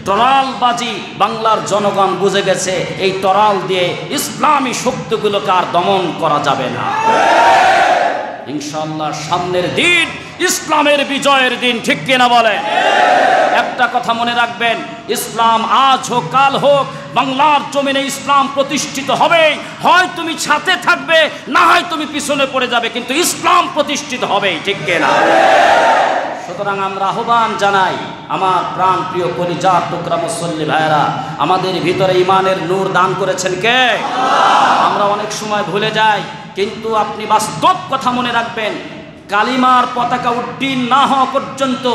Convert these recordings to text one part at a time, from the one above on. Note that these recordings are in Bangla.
তরালবাজি বাংলার জনগণ বুঝে গেছে, এই তরাল দিয়ে ইসলামী শক্তিগুলোকে আর দমন করা যাবে না। ইনশাআল্লাহ সামনের দিন ইসলামের বিজয়ের দিন, ঠিক কিনা বলেন? একটা কথা মনে রাখবেন, ইসলাম আজ হোক কাল হোক বাংলার জমিনে ইসলাম প্রতিষ্ঠিত হবে। হয় তুমি সাথে থাকবে, না হয় তুমি পিছনে পড়ে যাবে, কিন্তু ইসলাম প্রতিষ্ঠিত হবে, ঠিক কিনা? সুতরাং আমরা আহ্বান জানাই, আমার প্রাণ প্রিয় কলিজার টুকরা মুসল্লি ভাইয়েরা, আমাদের ভিতরে ইমানের নূর দান করেছেন কে? আমরা অনেক সময় ভুলে যাই, কিন্তু আপনি বাস্তব কথা মনে রাখবেন, কালিমার পতাকা উড্ডীন না হওয়া পর্যন্ত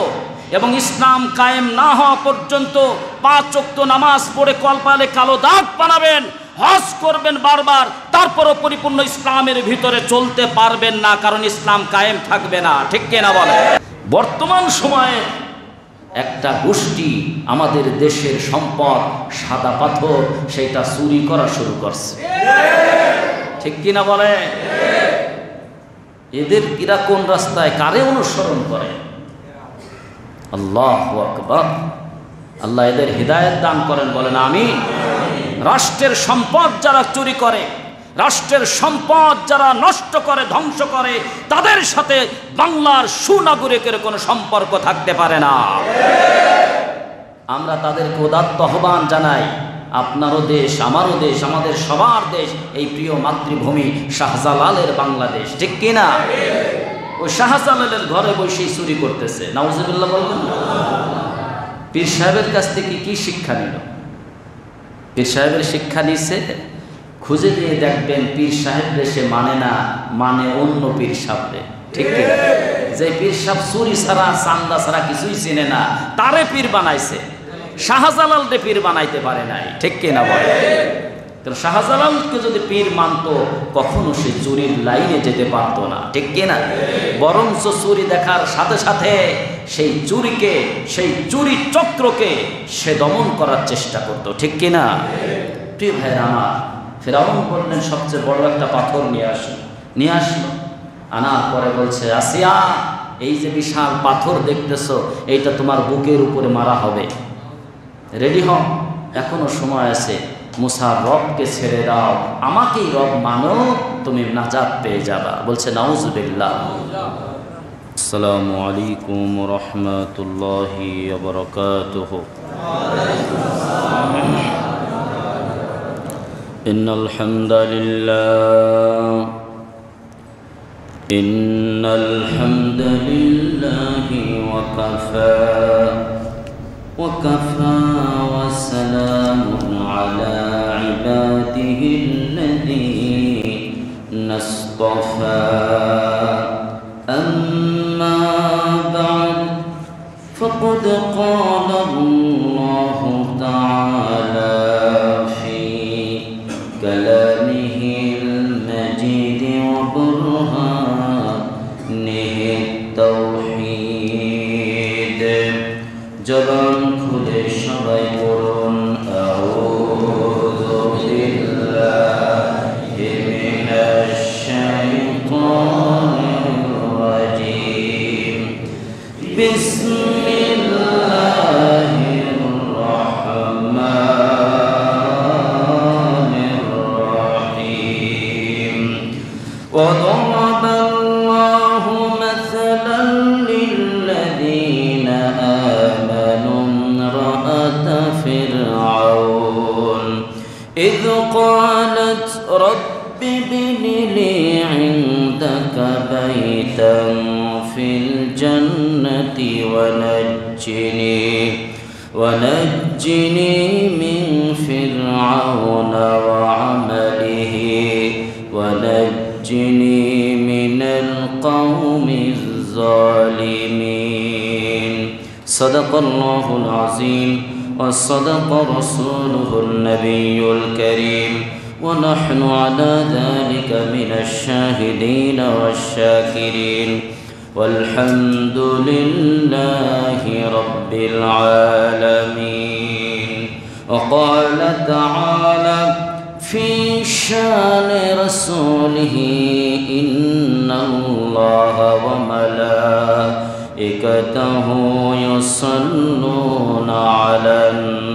এবং ইসলাম কায়েম না হওয়া পর্যন্ত 5 ওয়াক্ত নামাজ পড়ে কলপালে কালো দাগ বানাবেন, হজ করবেন বারবার, তারপরও পরিপূর্ণ ইসলামের ভিতরে চলতে পারবেন না, কারণ ইসলাম কায়েম থাকবে না, ঠিক কিনা বলেন? বর্তমান সময়ে একটা গোষ্ঠী আমাদের দেশের সম্পদ সাদা পাথর সেটা চুরি করা শুরু করছে, ঠিক কিনা বলে? এদের এরা কোন রাস্তায় কারে অনুসরণ করে? আল্লাহু আকবার। আল্লাহ এদের হিদায়াত দান করেন, বলেন আমিন। রাষ্ট্রের সম্পদ যারা চুরি করে, রাষ্ট্রের সম্পদ যারা নষ্ট করে, ধ্বংস করে, তাদের সাথে বাংলার সুনাগরিকের কোনো সম্পর্ক থাকতে পারে না। আমরা তাদেরকে উদাত্ত আহ্বান জানাই, আপনারও দেশ, আমারও দেশ, আমাদের সবার দেশ, এই প্রিয় মাতৃভূমি শাহজালালের বাংলাদেশ, ঠিক কিনা? ওই শাহজালালের ঘরে বসেই চুরি করতেছে, নাউজুবিল্লাহ বলবেন না? পীর সাহেবের কাছ থেকে কি শিক্ষা নিল? পীর সাহেবের শিক্ষা নিছে, খুঁজে দিয়ে দেখবেন পীর সাহেবরে সে মানে না, মানে অন্য পীর সাহেবরে, ঠিক কিনা? যে পীর সাহেব চুরি ছাড়া চান্দা ছাড়া কিছুই চিনে না, তারে পীর বানাইছে, শাহজালালকে পীর বানাইতে পারে নাই, ঠিক কিনা বলে? শাহজালালকে যদি পীর মানতো কখনো সে চুরির লাইনে যেতে পারতো না, ঠিক কিনা? বরঞ্চ চুরি দেখার সাথে সাথে সেই চুরিকে, সেই চুরি চক্রকে সে দমন করার চেষ্টা করতো, ঠিক কিনা? প্রিয় ভাইয়েরা আমার, ফেরাউন বললেন সবচেয়ে বড় একটা পাথর নিয়ে আসলো। নিয়ে আসলো, আনার পরে বলছে, আসিয়া এই যে বিশাল পাথর দেখতেছো, এইটা তোমার বুকের উপরে মারা হবে, রেডি হও, এখনো সময় আছে। মুসার রবকে ছেড়ে দাও, আমাকেই রব মানো, তুমি নাজাত পেয়ে যাবা। বলছে নাউজুবিল্লাহ। আসসালামু আলাইকুম রাহমাতুল্লাহি ওয়া বারাকাতুহু। ইন্নাল হামদালিল্লাহ ওয়া কাফা وكفى وسلام على عباده الذين اصطفى أما بعد فقد قال الله تعالى في كلامه المجيد وبرهانه التوحيد জবান খুলে সবাই পড়ুন আউযু বিল্লাহি মিনাশ শাইতানির রাজীম বিসমিল্লাহির রাহমানির রাহিম وضرب الله مثلا للذين فرعون إذ قالت رب ابن لي عندك بيتا في الجنة ونجني من فرعون وعمله ونجني من القوم الظالمين صدق الله العظيم وصدق رسوله النبي الكريم ونحن على ذلك من الشاهدين والشاكرين والحمد لله رب العالمين. وقال تعالى في شان رسوله إن الله وملائكته يصلون على النبي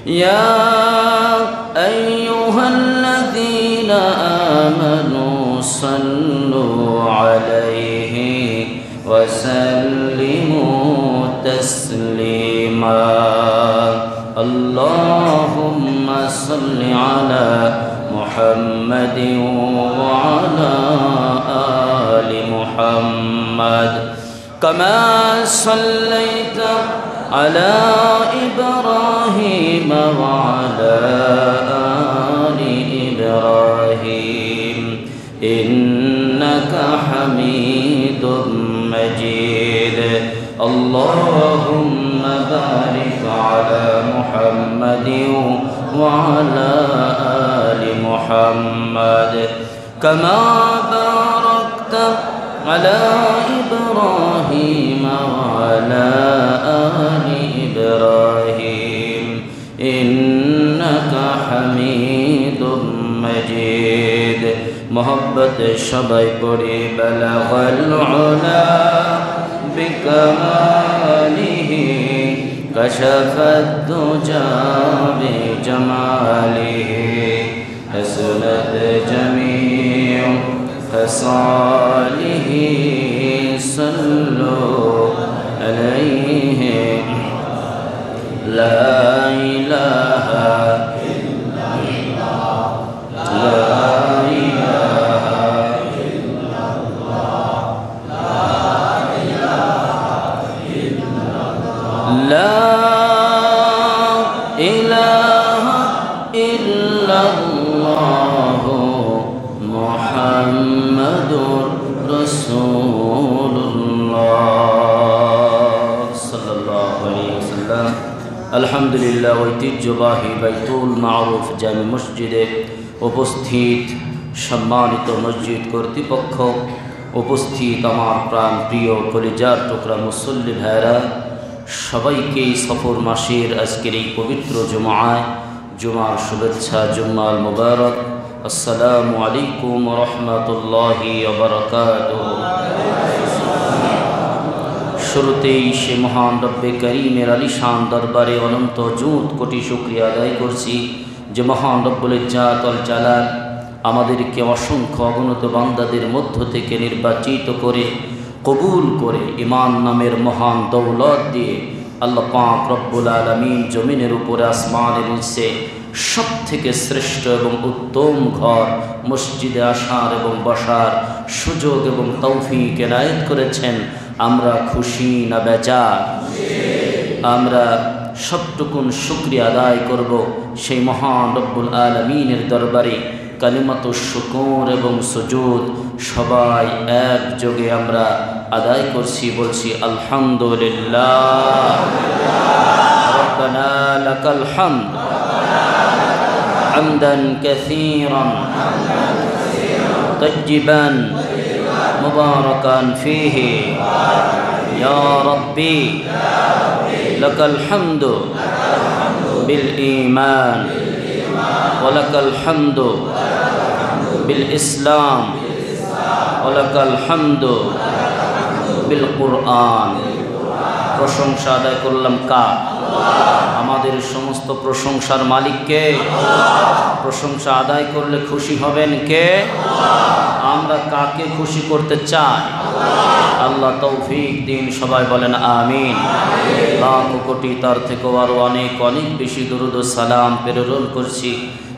يا أيها الذين آمنوا صلوا عليه وسلموا تسليما اللهم صل على محمد وعلى آل محمد كما صليت على إبراهيم وعلى آل إبراهيم إنك حميد مجيد اللهم بارك على محمد وعلى آل محمد كما باركت على إبراهيم وعلى آل إبراهيم إنك حميد مجيد محبت সবাই পড়ে بلغ العلا بكماله كشف الدجى بجماله حسنت جميع خصاله صلوا عليه لا إله إلا الله لا إله إلا الله لا إله إلا الله لا إله إلا الله محمد رسول الله صلى الله عليه وسلم আলহামদুলিল্লাহ ঐতিহ্যবাহী বাইতুল মারুফ জামে মসজিদে উপস্থিত সম্মানিত মসজিদ কর্তৃপক্ষ, উপস্থিত আমার প্রাণ প্রিয় কলিজার টুকরা মুসল্লি ভাইরা, সবাইকে সফর মাসের আজকের এই পবিত্র জুমার শুভেচ্ছা, জুম্মাল মুবারক। আসসালামু আলাইকুম ওয়া রাহমাতুল্লাহি ওয়া বারাকাতুহু। শুরুতেই সে মহান রব্বে করিমের আলিশান দরবারে অনন্ত জুদ কোটি শুকরিয়া আদায় করছি যে মহান রব্বুল ইজ্জাত ওয়াল জালাল আমাদেরকে অসংখ্য অগণিত বান্দাদের মধ্য থেকে নির্বাচিত করে কবুল করে ঈমান নামের মহান দৌলত দিয়ে আল্লাহ পাক রব্বুল আলামিন জমিনের উপরে আসমানের নিচে সব থেকে শ্রেষ্ঠ এবং উত্তম ঘর মসজিদে আসার এবং বসার সুযোগ এবং তৌফিক এনায়েত করেছেন। আমরা খুশি না বেজার? আমরা সবটুকুন শুকরিয়া আদায় করব সেই মহান রব্বুল আলামিনের দরবারে। কালিমাতু শুকর এবং সুজুদ সবাই একযোগে আমরা আদায় করছি, বলছি আলহামদুলিল্লাহ। রব্বানা লাকাল হামদ হামদান কাসীরান তাইয়িবান মুবারাকান ফীহি ইয়া রাব্বি লাকাল হামদু বিল ঈমান ওয়া লাকাল হামদু বিল ইসলাম ওয়া লাকাল হামদু বিল কুরআন। প্রশংসা আদায় করলাম কার? আমাদের সমস্ত প্রশংসার মালিককে। প্রশংসা আদায় করলে খুশি হবেন কে? আমরা কাকে খুশি করতে চাই? আল্লাহ তৌফিক দিন, সবাই বলেন আমিন। লাখ কোটি তার থেকেও আরও অনেক অনেক বেশি দরুদ ও সালাম প্রেরণ করছি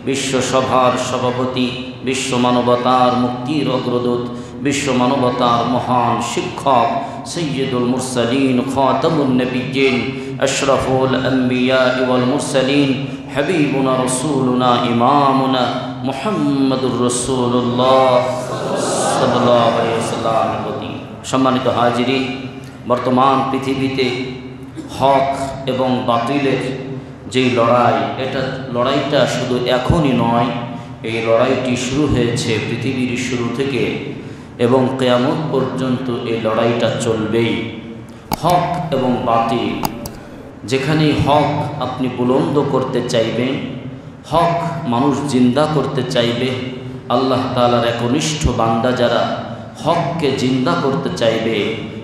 বিশ্ব সভার সভাপতি, বিশ্ব মানবতার মুক্তির অগ্রদূত, বিশ্ব মানবতার মহান শিক্ষক, সৈয়দুল মুরসালিন, খাতামুন নবিয়্যিন, আশরাফুল আম্বিয়া ওয়াল মুরসালিন, হাবিবুনা রাসূলুনা ইমামুনা মুহাম্মাদুর রাসূলুল্লাহ সাল্লাল্লাহু আলাইহি ওয়াসাল্লামের প্রতি। সম্মানিত হাজিরিন, বর্তমান পৃথিবীতে হক এবং বাতিলের যেই লড়াই, লড়াইটা শুধু এখনই নয়, এই লড়াইটি শুরু হয়েছে পৃথিবীর শুরু থেকে এবং কিয়ামত পর্যন্ত এই লড়াইটা চলবেই। হক এবং বাতিল, যেখানে হক আপনি বুলন্দ করতে চাইবেন, হক মানুষ জিন্দা করতে চাইবে, আল্লাহ তাআলার একনিষ্ঠ বান্দা যারা হককে জিন্দা করতে চাইবে,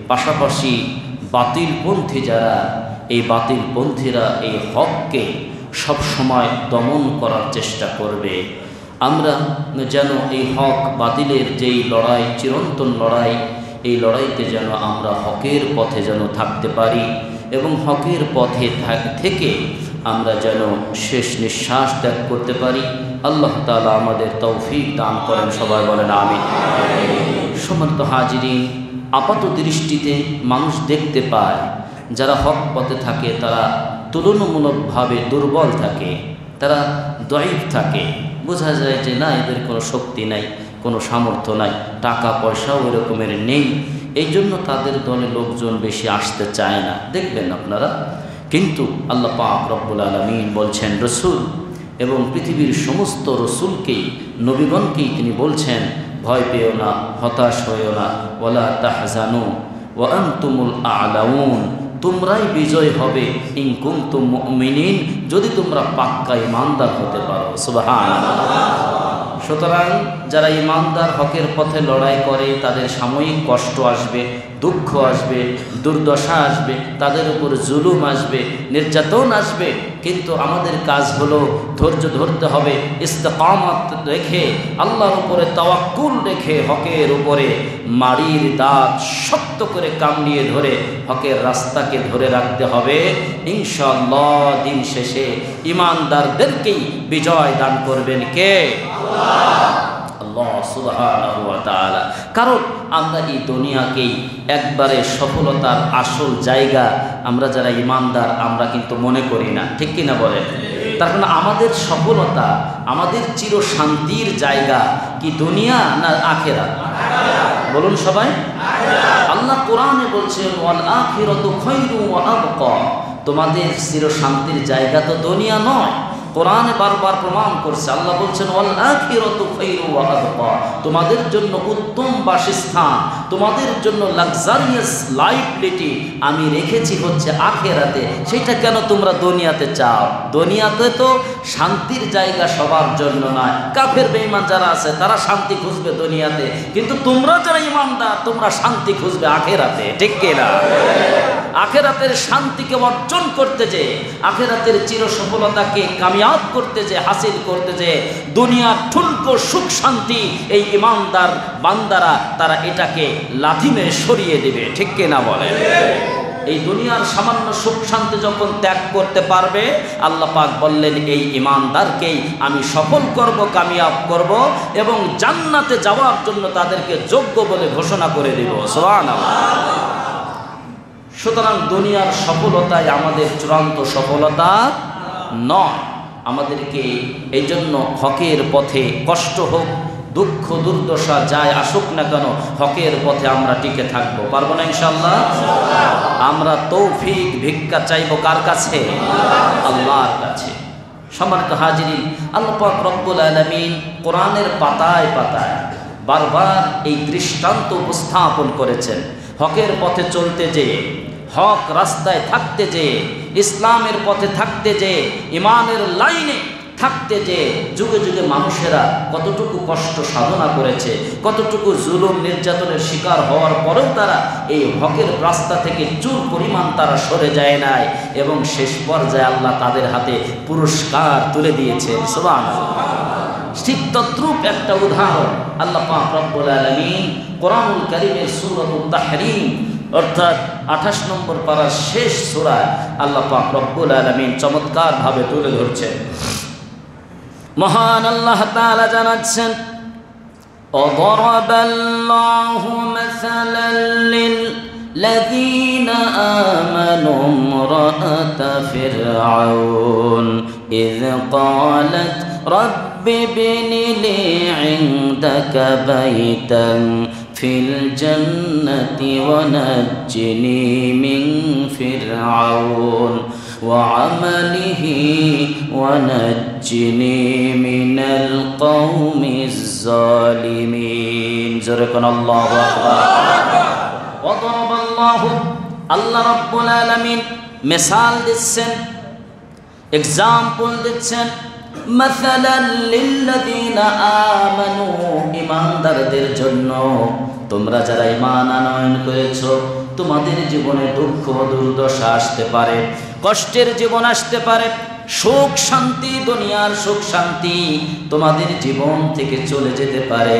পাশাপাশি বাতিলপন্থী যারা, এই বাতিলপন্থীরা এই হককে সব সময় দমন করার চেষ্টা করবে। আমরা যেন এই হক বাতিলের যেই লড়াই, চিরন্তন লড়াই, এই লড়াইতে যেন আমরা হকের পথে যেন থাকতে পারি এবং হকের পথে থেকে আমরা যেন শেষ নিঃশ্বাস ত্যাগ করতে পারি। আল্লাহ তাআলা আমাদের তৌফিক দান করেন, সবাই বলেন আমিন। সম্মানিত হাজিরিন, আপাত দৃষ্টিতে মানুষ দেখতে পায় যারা হক পথে থাকে তারা তুলনামূলকভাবে দুর্বল থাকে, তারা দয়ীফ থাকে। বোঝা যায় যে না, এদের কোনো শক্তি নাই, কোনো সামর্থ্য নাই, টাকা পয়সাও ওই রকমের নেই, এই জন্য তাদের দলে লোকজন বেশি আসতে চায় না, দেখবেন আপনারা। কিন্তু আল্লাহ পাক রব্বুল আলামিন বলছেন রসুল এবং পৃথিবীর সমস্ত রসুলকেই, নবীগণকেই তিনি বলছেন, ভয় পেও না, হতাশ হইও না, ওয়ালা তাহজানু ওয়া আনতুমুল আ'লাউন, তোমরাই বিজয় হবে, ইন কুনতুম মুমিনিন, যদি তোমরা পাক্কা ঈমানদার হতে পারো। সুবহানাল্লাহ। সুতরাং যারা ঈমানদার হকের পথে লড়াই করে তাদের সাময়িক কষ্ট আসবে, দুঃখ আসবে, দুর্দশা আসবে, তাদের উপর জুলুম আসবে, নির্যাতন আসবে, কিন্তু আমাদের কাজ হলো ধৈর্য ধরতে হবে, ইস্তেকামত রেখে, আল্লাহর উপরে তাওয়াক্কুল রেখে, হকের উপরে মাড়ির দাঁত শক্ত করে কামড়িয়ে ধরে হকের রাস্তাকে ধরে রাখতে হবে। ইনশাআল্লাহ দিন শেষে ঈমানদারদেরকেই বিজয় দান করবেন কে? আল্লাহ সুবহানাহু ওয়া তাআলা। কারণ আমরা এই দুনিয়াকেই একবারে সফলতার আসল জায়গা আমরা যারা ঈমানদার আমরা কিন্তু মনে করি না, ঠিক কিনা বলেন? তার কারণ আমাদের সফলতা, আমাদের চির শান্তির জায়গা কি দুনিয়া না আখিরাত? বলুন সবাই। আল্লাহ কোরআনে বলছেন ওয়াল আখিরাতু খায়রু ওয়া আবকা, তোমাদের চির শান্তির জায়গা তো দুনিয়া নয়। কোরআনে বারবার প্রমাণ করছে, আল্লাহ বলছেন ওয়াল আখিরাতু খায়রু ওয়া আবকা, তোমাদের জন্য উত্তম বাসস্থান, তোমাদের জন্য লাক্সারিয়াস লাইফলিটি আমি রেখেছি হচ্ছে আখিরাতে। সেটা কেন তোমরা দুনিয়াতে চাও? দুনিয়াতে তো শান্তির জায়গা সবার জন্য নয়। কাফের বেঈমান যারা আছে তারা শান্তি খুঁজবে দুনিয়াতে, কিন্তু তোমরা যারা ঈমানদার তোমরা শান্তি খুঁজবে আখিরাতে, ঠিক কি না? আখিরাতের শান্তিকে অর্জন করতে যে, আখিরাতের চির সফলতাকে কামিয়াব করতে যে, হাসিল করতে যে, দুনিয়ার ঠুনকো সুখ শান্তি এই ঈমানদার বান্দারা তারা এটাকে লাথি মেরে সরিয়ে দেবে, ঠিক কি না বলে? এই দুনিয়ার সামান্য সুখ শান্তি যখন ত্যাগ করতে পারবে, আল্লাহ পাক বললেন এই ঈমানদারকেই আমি সফল করব, কামিয়াব করব এবং জান্নাতে যাওয়ার জন্য তাদেরকে যোগ্য বলে ঘোষণা করে দেব। সুবহানাল্লাহ। সুতরাং দুনিয়ার সফলতাই আমাদের চূড়ান্ত সফলতা নয়। আমাদেরকে এই জন্য হকের পথে কষ্ট হোক, দুঃখ দুর্দশা যাই আসুক না কেন, হকের পথে আমরা টিকে থাকবো। পারবো না ইনশাআল্লাহ? আমরা তৌফিক ভিক্ষা চাইবো কার কাছে? আল্লাহর কাছে। সম্মানিত হাজিরিন, আল্লাহ পাক রব্বুল আলামিন কোরআনের পাতায় পাতায় বারবার এই দৃষ্টান্ত উপস্থাপন করেছেন। হকের পথে চলতে যেয়ে, হক রাস্তায় থাকতে যেয়ে, ইসলামের পথে থাকতে যেয়ে, ঈমানের লাইনে থাকতে যেয়ে যুগে যুগে মানুষেরা কতটুকু কষ্ট সাধনা করেছে, কতটুকু জুলুম নির্যাতনের শিকার হওয়ার পরেও তারা এই হকের রাস্তা থেকে চুর পরিমাণ তারা সরে যায় নাই এবং শেষ পর্যায়ে আল্লাহ তাদের হাতে পুরস্কার তুলে দিয়েছেন। সুবহানাল্লাহ। ঠিক তদ্রূপ একটা উদাহরণ আল্লাহ পাক রব্বুল আলামিন কোরআনুল কারীমের সূরাতুত তাহরীম অর্থাৎ 28 নম্বর পারার শেষ সূরায় আল্লাহ পাক রব্বুল আলামিন চমৎকারভাবে তুলে ধরছেন। মহান আল্লাহ তাআলা জানাচ্ছেন, অদরাবাল্লাহু মাসালাল লিল্লাযীনা আমানু ইমরাআতা ফিরআউন ইয ক্বালাত রাব্বি ইবনি লি ইনদাকা বাইতান ফিল জান্নাতি ওয়া নাজ্জিনি মিন ফিরআউন وعمله ونجني من القوم الظالمين. جزاكم الله أكبر. وضرب الله আল্লাহ রাব্বুল আলামিন মিসাল দিচ্ছেন, এক্সাম্পল দিচ্ছেন, মাসালাল লিল্লাযীনা আমানু, ঈমানদারদের জন্য। তোমরা যারা ঈমান আনয়ন করেছো, তোমাদের জীবনে দুঃখ দুর্দশা আসতে পারে, কষ্টের জীবন আসতে পারে, সুখ শান্তি, দুনিয়ার সুখ শান্তি তোমাদের জীবন থেকে চলে যেতে পারে।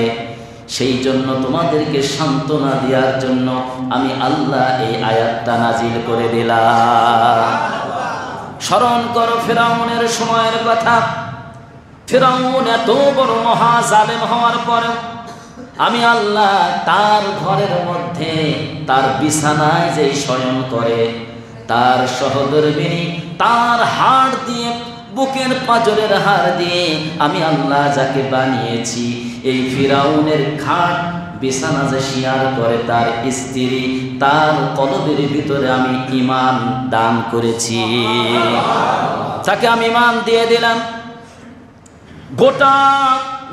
সেই জন্য তোমাদেরকে সান্ত্বনা দেওয়ার জন্য আমি আল্লাহ এই আয়াতটা নাজিল করে দিলাম। স্মরণ করো ফিরআউনের সময়ের কথা। ফিরআউন এত বড় মহা জালেম হওয়ার পরে আমি আল্লাহ তার ঘরের মধ্যে তার বিছানায় যে শয়ন করে, তার সহধর্মিণী তার হাড় দিয়ে, বুকের পাঁজরের হাড় দিয়ে আমি আল্লাহ যাকে বানিয়েছি, এই ফিরআউনের খাট বিছানা যে শেয়ার করে তার স্ত্রী, তার কলবের ভিতরে আমি ঈমান দান করেছি। তাকে আমি ঈমান দিয়ে দিলাম। গোটা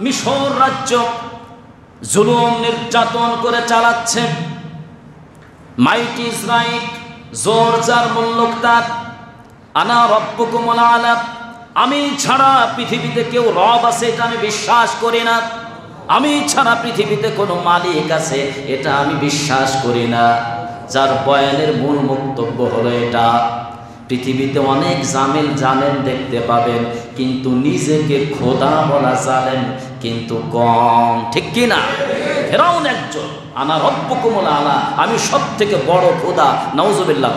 মিশর রাজ্য জুলুম নির্যাতন করে চালাচ্ছে। মাইটি ইসরাইল, জোর যার মুল্লুক তার, আনা রব্বুকুমুল আলা, আমি ছাড়া পৃথিবীতে কেউ রব আছে এটা আমি বিশ্বাস করি না। আমি ছাড়া পৃথিবীতে কোনো মালিক আছে এটা আমি বিশ্বাস করি না। যার বয়ানের মূল বক্তব্য হলো এটা, পৃথিবীতে অনেক জালেম দেখতে পাবেন, কিন্তু নিজেকে খোদা বলা জালেম কিন্তু কম, ঠিক কি না? ফিরআউন একজন, আনা রব্বুকুমুল আলা, আমি সব থেকে বড় খোদা, নাউজুবিল্লাহ।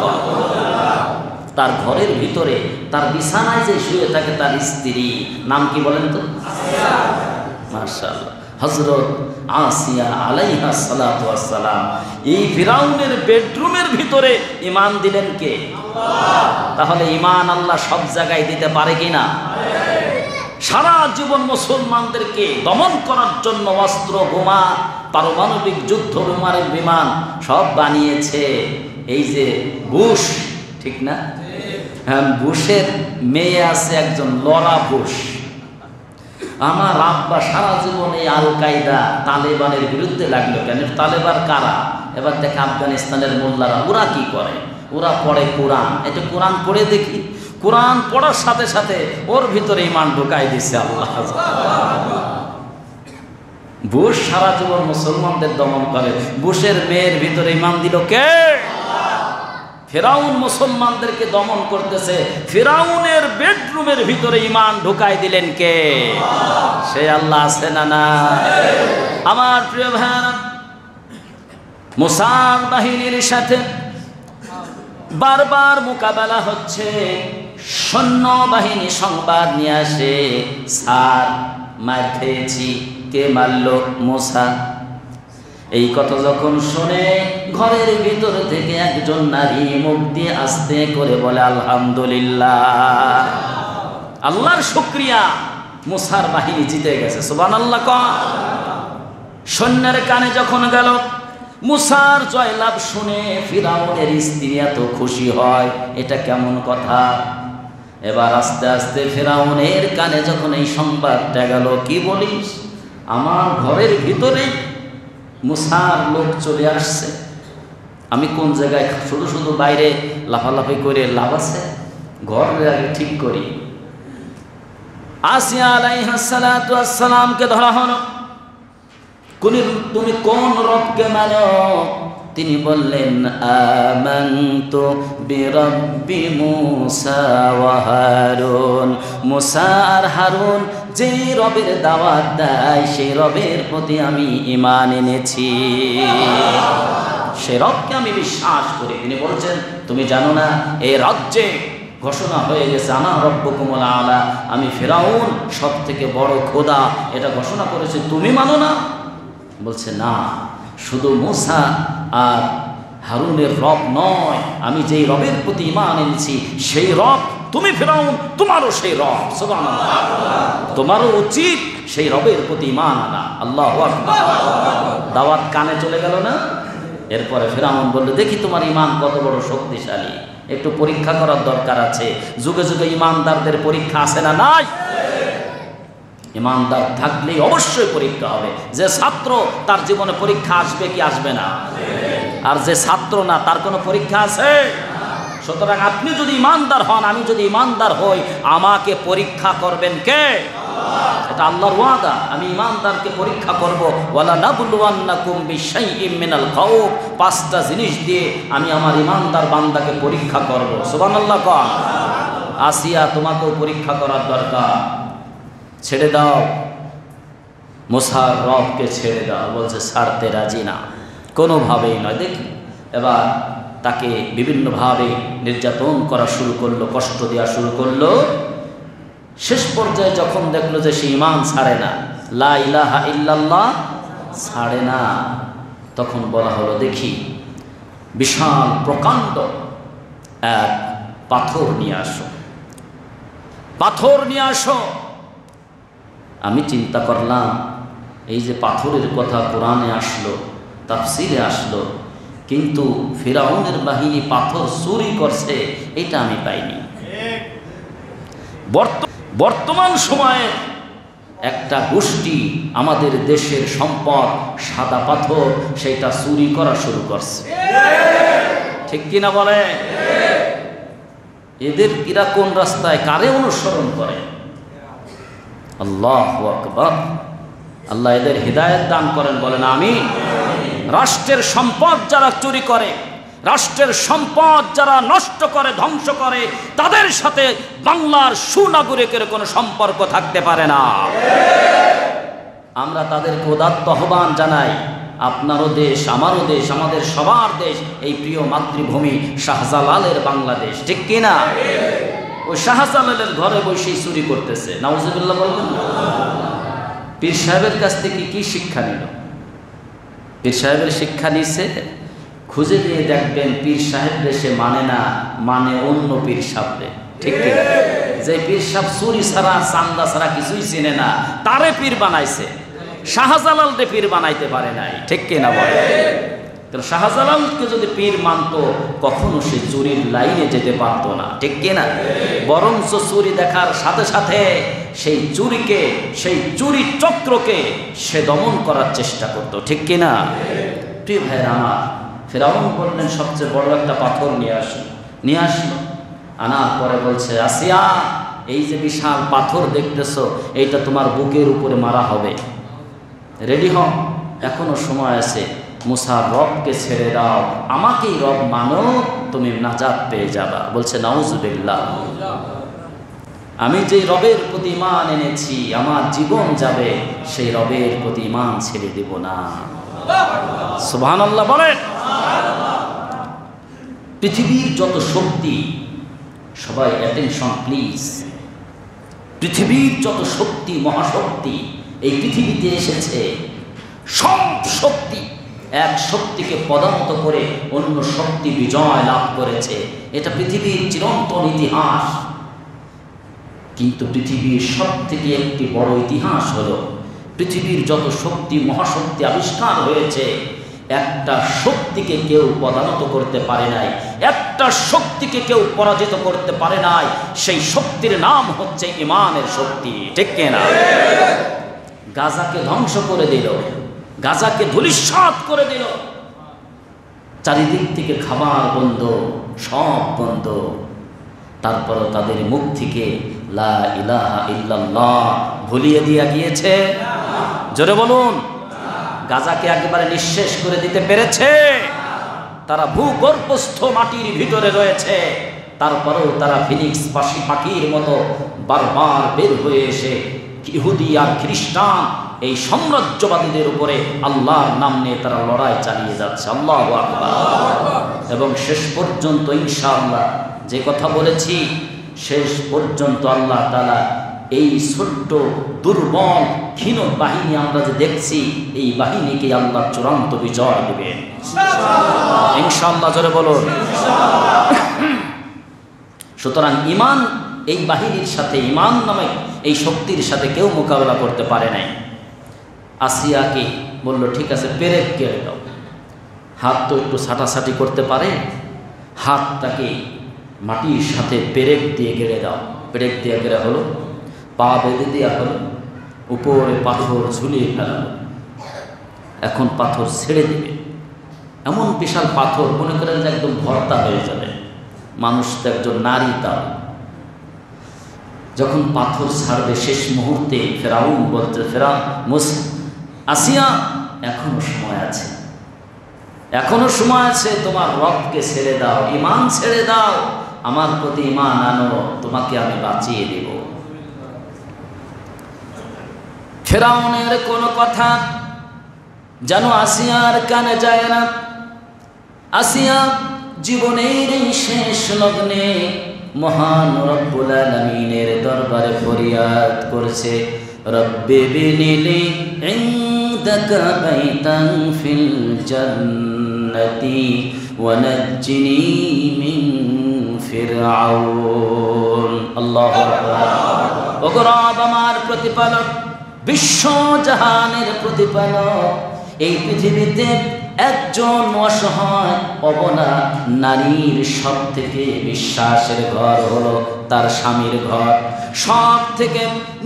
তার ঘরের ভিতরে তার বিছানায় যে শুয়ে থাকে তার স্ত্রী, নাম কি বলেন তো? মাশাআল্লাহ, হযরত আসিয়া আলাইহা সালাতু ওয়াস সালাম। এই ফিরআউনের বেডরুমের ভিতরে ঈমান দিলেন কে? আল্লাহ। তাহলে ঈমান আল্লাহ সব জায়গায় দিতে পারে কিনা? সারা জীবন মুসলমানদেরকে দমন করার জন্য অস্ত্র, বোমা, পারমাণবিক যুদ্ধ বিমান সব বানিয়েছে এই যে বুশ, ঠিক না? হ্যাঁ, বুশের মেয়ে আছে একজন লরা বুশ। আমার আব্বা সারা জীবন এই আল কায়দা তালেবানের বিরুদ্ধে লাগলো কেন? তালেবান কারা? এবার দেখে আফগানিস্তানের মোল্লারা, ওরা কি করে? ওরা পড়ে কোরআন। এটা কোরআন পড়ে দেখি, কোরআন পড়ার সাথে সাথে ওর ভিতরে ঈমান ঢুকাই দিচ্ছে আল্লাহ। বুশ সারা জীবন মুসলমানদের দমন করে, বুশের মেয়ের ভিতরে ঈমান দিল কে? ফিরআউন মুসলমানদেরকে দমন করতেছে, ফিরআউনের বেডরুমের ভিতরে ঈমান ঢুকাই দিলেন কে? সে আল্লাহ আছে না না? আমার প্রিয় ভাইরা, মুসার বাহিনীর সাথে বারবার মোকাবেলা হচ্ছে। সৈন্য বাহিনী সংবাদ নিয়ে আসে, স্যার মার খেয়েছি। কে মারল? মুসা। এই কথা যখন শুনে ঘরের ভিতর থেকে একজন নারী মুখ দিয়ে আস্তে করে বলে আলহামদুলিল্লাহ, আল্লাহর শুকরিয়া, মুসার বাহিনী জিতে গেছে। সুবহানাল্লাহ। সৈন্যের কানে যখন গেল মুসার জয়লাভ শুনে ফিরআউনের স্ত্রী এত খুশি হয়, এটা কেমন কথা? এবার আস্তে আস্তে ফিরআউনের কানে যখন এই সংবাদটা গেল, কি বলিস, আমার ঘরের ভিতরে মুসার লোক চলে আসছে, আমি কোন জায়গায় শুধু শুধু বাইরে লাফালাফি করে লাভ আছে? ঘরের আগে ঠিক করি। আসিয়া আলাইহা সালাতু ওয়াস সালামকে ধরা হলো, তুমি কোন রবকে মানো? তিনি বললেন আমানতু বিরাব্বি মুসা ওয়া হারুন। মুসা আর হারুন যেই রবের দাওয়াত দেয় সেই রবের প্রতি আমি ঈমান এনেছি, সে রবকে আমি বিশ্বাস করি। তিনি বলছেন তুমি জানো না এই রাজ্যে ঘোষণা হয়ে গেছে আনা রব্বুকুমুল আলা, আমি ফিরআউন সব থেকে বড় খোদা, এটা ঘোষণা করেছে, তুমি মানো না? বলছে না, শুধু মুসা আর হারুনের রব নয়, আমি যেই রবের প্রতি ঈমান এনেছি সেই রব তুমি ফিরআউন, তোমারও সেই রব। সুবহানাল্লাহ। তোমারও উচিত সেই রবের প্রতি ঈমান আনা। আল্লাহু আকবার। দাওয়াত কানে চলে গেল না? এরপরে ফিরআউন বলল, দেখি তোমার ঈমান কত বড় শক্তিশালী, একটু পরীক্ষা করার দরকার আছে। যুগে যুগে ঈমানদারদের পরীক্ষা আছে না নাই? ঈমানদার থাকলেই অবশ্যই পরীক্ষা হবে। যে ছাত্র তার জীবনে পরীক্ষা আসবে কি আসবে না? আর যে ছাত্র না তার কোনো পরীক্ষা আছে? সুতরাং আপনি যদি ঈমানদার হন, আমি যদি ঈমানদার হই, আমাকে পরীক্ষা করবেন কে? এটা আল্লাহর ওয়াদা। আমি ইমানদারকে পরীক্ষা করব, ওয়ালা নাবলুওয়ান্নাকুম বিশাইইম মিনাল খাউফ, 5টা জিনিস দিয়ে আমি আমার ইমানদার বান্দাকে পরীক্ষা করব। সুবহানাল্লাহ কন। আসিয়া, তোমাকেও পরীক্ষা করার দরকার। ছেড়ে দাও, মুসার রবকে ছেড়ে দাও। বলছে ছাড়তে রাজি না, কোনোভাবেই নয়। দেখি এবার তাকে বিভিন্নভাবে নির্যাতন করা শুরু করলো, কষ্ট দেওয়া শুরু করলো। শেষ পর্যায়ে যখন দেখলো যে সে ঈমান ছাড়ে না, লা ইলাহা ইল্লাল্লাহ ছাড়ে না, তখন বলা হলো দেখি বিশাল প্রকাণ্ড এক পাথর নিয়ে আসো, পাথর নিয়ে আসো। আমি চিন্তা করলাম এই যে পাথরের কথা কোরআনে আসলো, তাফসিরে আসলো, কিন্তু ফিরাউনের বাহিনী পাথর চুরি করছে এটা আমি পাইনি। বর্তমান সময়ে একটা গোষ্ঠী আমাদের দেশের সম্পদ সাদা পাথর সেটা চুরি করা শুরু করছে, ঠিক কিনা বলে? এদের কিরা কোন রাস্তায় কারে অনুসরণ করে? আল্লাহু আকবার। আল্লাহ এদের হিদায়াত দান করেন, বলেন আমিন। রাষ্ট্রের সম্পদ যারা চুরি করে, রাষ্ট্রের সম্পদ যারা নষ্ট করে, ধ্বংস করে, তাদের সাথে বাংলার সুনাগরিকের কোনো সম্পর্ক থাকতে পারে না। আমরা তাদেরকে উদাত্ত আহ্বান জানাই, আপনারও দেশ, আমারও দেশ, আমাদের সবার দেশ, এই প্রিয় মাতৃভূমি শাহজালালের বাংলাদেশ, ঠিক কিনা? ওই শাহজালালের ঘরে বসেই চুরি করতেছে, নাউজুবিল্লাহ বলবেন না? পীর সাহেবের কাছ থেকে কি শিক্ষা নিল? পীর সাহেবের শিক্ষা নিছে, খুঁজে দিয়ে দেখবেন পীর সাহেবরে সে মানে না, মানে অন্য পীর সাহেবরে, ঠিক কিনা? যে পীর সাহেব চুরি ছাড়া চান্দা ছাড়া কিছুই চিনে না, তারে পীর বানাইছে, শাহজালালকে পীর বানাইতে পারে নাই, ঠিক কিনা বলে? শাহজালালকে যদি পীর মানতো কখনো সে চুরির লাইনে যেতে পারতো না, ঠিক কিনা? বরঞ্চ চুরি দেখার সাথে সাথে সেই চুরিকে, সেই চুরি চক্রকে সে দমন করার চেষ্টা করতো, ঠিক কিনা? প্রিয় ভাইয়েরা আমার, ফিরাউন বললেন সবচেয়ে বড় একটা পাথর নিয়ে আসলো। নিয়ে আসলো, আনার পরে বলছে আসিয়া, এই যে বিশাল পাথর দেখতেছো এইটা তোমার বুকের উপরে মারা হবে, রেডি হও, এখনো সময় আছে। মুসার রবকে ছেড়ে দাও, আমাকেই রব মানো, তুমি নাজাত পেয়ে যাবা। বলছে নাউজুবিল্লাহ, আমি যে রবের প্রতি ঈমান এনেছি, আমার জীবন যাবে, সেই রবের প্রতি ঈমান ছেড়ে দেব না। সুবহানাল্লাহ বলেন। পৃথিবীর যত শক্তি, সবাই অ্যাটেনশন প্লিজ, পৃথিবীর যত শক্তি, মহাশক্তি এই পৃথিবীতে এসেছে, সব শক্তি এক শক্তিকে পদানত করে অন্য শক্তি বিজয় লাভ করেছে। এটা পৃথিবীর চিরন্তন ইতিহাস। কিন্তু পৃথিবীর সব থেকে একটি বড় ইতিহাস হলো, পৃথিবীর যত শক্তি, মহাশক্তি আবিষ্কার হয়েছে, একটা শক্তিকে কেউ পদানত করতে পারে নাই, একটা শক্তিকে কেউ পরাজিত করতে পারে নাই। সেই শক্তির নাম হচ্ছে ঈমানের শক্তি, ঠিক কিনা? গাজাকে ধ্বংস করে দিল, গাজাকে ধূলিসাৎ করে দিল, চারিদিক থেকে খাবার বন্ধ, সব বন্ধ। তারপরও তাদের মুখ থেকে লা ইলাহা ইল্লাল্লাহ ভুলিয়ে দিয়া গিয়েছে। জোরে বলুন, গাজাকে একেবারে নিঃশেষ করে দিতে পেরেছে? তারা ভূগর্ভস্থ মাটির ভিতরে রয়েছে, তারপরেও তারা ফিনিক্স পাখির মতো বারবার বের হয়ে এসে ইহুদি আর খ্রিস্টান এই সাম্রাজ্যবাদীদের উপরে আল্লাহর নাম নিয়ে তারা লড়াই চালিয়ে যাচ্ছে। আল্লাহু আকবার। এবং শেষ পর্যন্ত ইনশাআল্লাহ যে কথা বলেছি, শেষ পর্যন্ত আল্লাহ তাআলা এই ছোট্ট দুর্বল ক্ষীণ বাহিনী আমরা যে দেখছি, এই বাহিনীকে আল্লাহ চূড়ান্ত বিজয় দেবেন ইনশাআল্লাহ। জোরে বলুন। সুতরাং ঈমান এই বাহিনীর সাথে, ঈমান নামে এই শক্তির সাথে কেউ মোকাবেলা করতে পারে নাই। আসিয়াকে বলল ঠিক আছে, পেরেক কেড়ে দাও। হাত তো একটু ছাটাছাটি করতে পারে, হাতটাকে মাটির সাথে পেরেক দিয়ে গেড়ে দাও। পেরেক দিয়ে গেড়ে হলো, পা বেঁধে দেওয়া হলো, উপরে পাথর ঝুলিয়ে ফেলা হলো। এখন পাথর ছেড়ে দেবে, এমন বিশাল পাথর, মনে করেন যে একদম ভর্তা হয়ে যাবে। মানুষ তো একজন নারী, তাও যখন পাথর ছাড়বে শেষ মুহূর্তে ফেরাউন বলতে আসিয়া এখনো সময় আছে, এখনো সময় আছে, তোমার রবকে ছেড়ে দাও, ঈমান ছেড়ে দাও, আমার প্রতি ঈমান আনো, তোমাকে আমি বাঁচিয়ে দেব। ফেরাউনের কোনো কথা যেন আসিয়ার কানে যায় না। আসিয়া জীবনের এই শেষ লগ্নে মহান রব্বুল আলামিনের দরবারে ফরিয়াদ করেছে, রব্বি বিনিলি ইনদাকা বাইতান ফিল জান্নাতি ওয়া নাজ্জিনি মিন ফিরআউন। আল্লাহু আকবার। ওগো রব আমার প্রতিপালক, বিশ্ব জাহানের প্রতিপালক, এই পৃথিবীতে একজন অসহায় অবলা নারীর সব থেকে বিশ্বাসের ঘর হলো তার স্বামীর ঘর, সব থেকে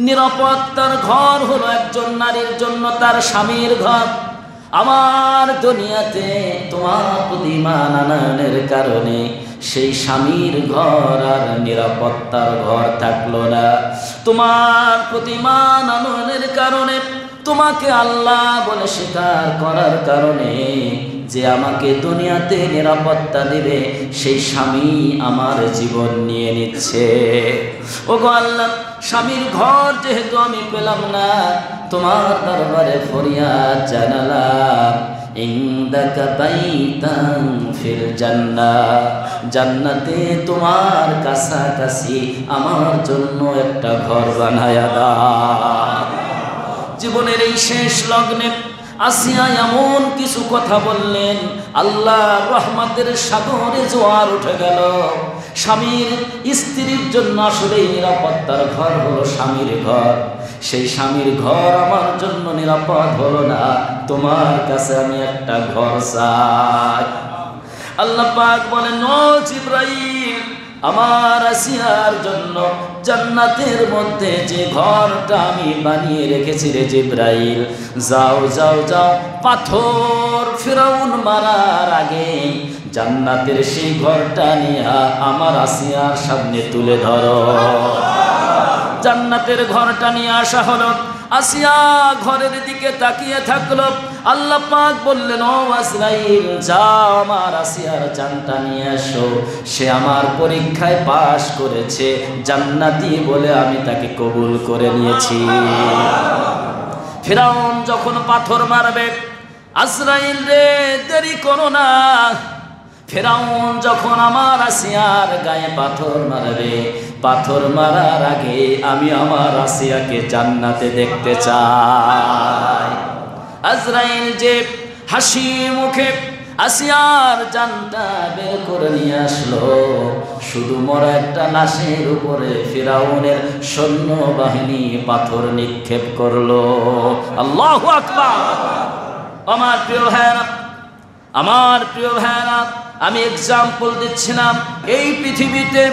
নিরাপত্তার ঘর হলো একজন নারীর জন্য তার স্বামীর ঘর। আমার দুনিয়াতে তোমার প্রতি ঈমান আনয়নের কারণে সেই স্বামীর ঘর আর নিরাপত্তার ঘর থাকলো না। তোমার প্রতি ঈমান আনয়নের কারণে, তোমাকে আল্লাহ বলে স্বীকার করার কারণে যে আমাকে দুনিয়াতে নিরাপত্তা দিবে, সেই স্বামী আমার জীবন নিয়ে নিচ্ছে। ওগো আল্লাহ, স্বামীর ঘর যেহেতু আমি পেলাম না, তোমার দরবারে ফরিয়াদ জানালাম, ইনদাকা বাইতান ফিল জান্নাহ, জান্নাতে তোমার কাছাকাছি আমার জন্য একটা ঘর বানায়া দাও। জীবনের এই শেষ লগ্নে আসিয়া এমন কিছু কথা বললেন, আল্লাহর রহমতের সাগরে জোয়ার উঠে গেল। স্বামীর স্ত্রীর জন্য আসলে নিরাপত্তার ঘর হলো স্বামীর ঘর, সেই স্বামীর ঘর আমার জন্য নিরাপদ হলো না, তোমার কাছে আমি একটা ঘর চাই। আল্লাহ পাক বলেন, ও জিবরাইল, আমার আসিয়ার জন্য জান্নাতের মধ্যে যে ঘরটা আমি বানিয়ে রেখেছি রে জিবরাইল, যাও যাও যাও, পাথর ফিরাউন মারার আগে জান্নাতের সেই ঘরটা নিয়ে আমার আসিয়ার সামনে তুলে ধরো। জান্নাতের ঘরটা নিয়ে আসা হলো। আসিয়া ঘরের দিকে তাকিয়ে থাকলো। আল্লাহ পাক বললেন, ও আজরাইল, যাও আমার আসিয়ার জানটা নিয়ে আসো, সে আমার পরীক্ষায় পাশ করেছে, জান্নাতি বলে আমি তাকে কবুল করে নিয়েছি। ফিরাউন যখন পাথর মারবে, আজরাইল রে দেরি করো না, ফিরাউন যখন আমার আসিয়ার গায়ে পাথর মারবে, পাথর মারার আগে আমি আমার আসিয়াকে জান্নাতে দেখতে চাই। আজরাইল যে হাসি মুখে আসিয়ার জানটা বের করে নিয়ে আসলো, শুধু মরা একটা লাশের উপরে ফিরাউনের সৈন্যবাহিনী পাথর নিক্ষেপ করলো। আল্লাহু আকবার। আমার প্রিয় ভাইরা, আমার প্রিয় ভাইরা, আমি এক্সাম্পল দিচ্ছিলাম, এই পৃথিবীতে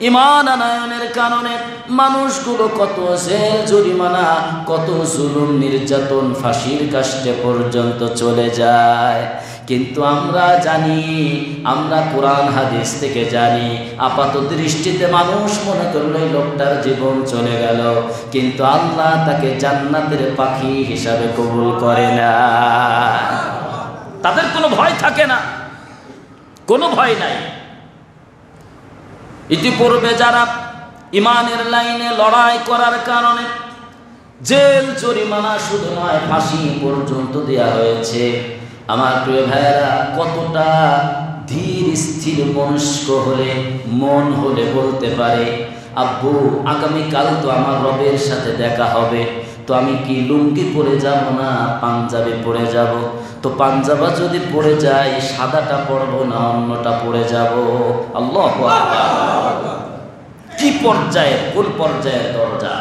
ঈমান আনয়নের কারণে মানুষগুলো কত জেল জরিমানা, কত জুলুম নির্যাতন, ফাঁসির কাষ্টে পর্যন্ত চলে যায়। কিন্তু আমরা জানি, আমরা কোরআন হাদিস থেকে জানি, আপাত দৃষ্টিতে মানুষ মনে করলো এই লোকটার জীবন চলে গেল, কিন্তু আল্লাহ তাকে জান্নাতের পাখি হিসাবে কবুল করে না। তাদের কোনো ভয় থাকে না, কোনো ভয় নাই। ইতিপূর্বে যারা ইমানের লাইনে লড়াই করার কারণে জেল জরিমানা শুধু নয়, ফাঁসি পর্যন্ত দেয়া হয়েছে, আমার প্রিয় ভাইয়েরা, কতটা ধীর স্থির মনস্ক হলে, মন হলে বলতে পারে, আব্বু আগামীকাল তো আমার রবের সাথে দেখা হবে, তো আমি কি লুঙ্গি পরে যাব না পাঞ্জাবি পরে যাব? তো পাঞ্জাবা যদি পরে যাই, সাদাটা পরবো না অন্যটা পরে যাব? আল্লাহু আকবার। কি পর্যায়ের, কোন পর্যায়ের দরজা!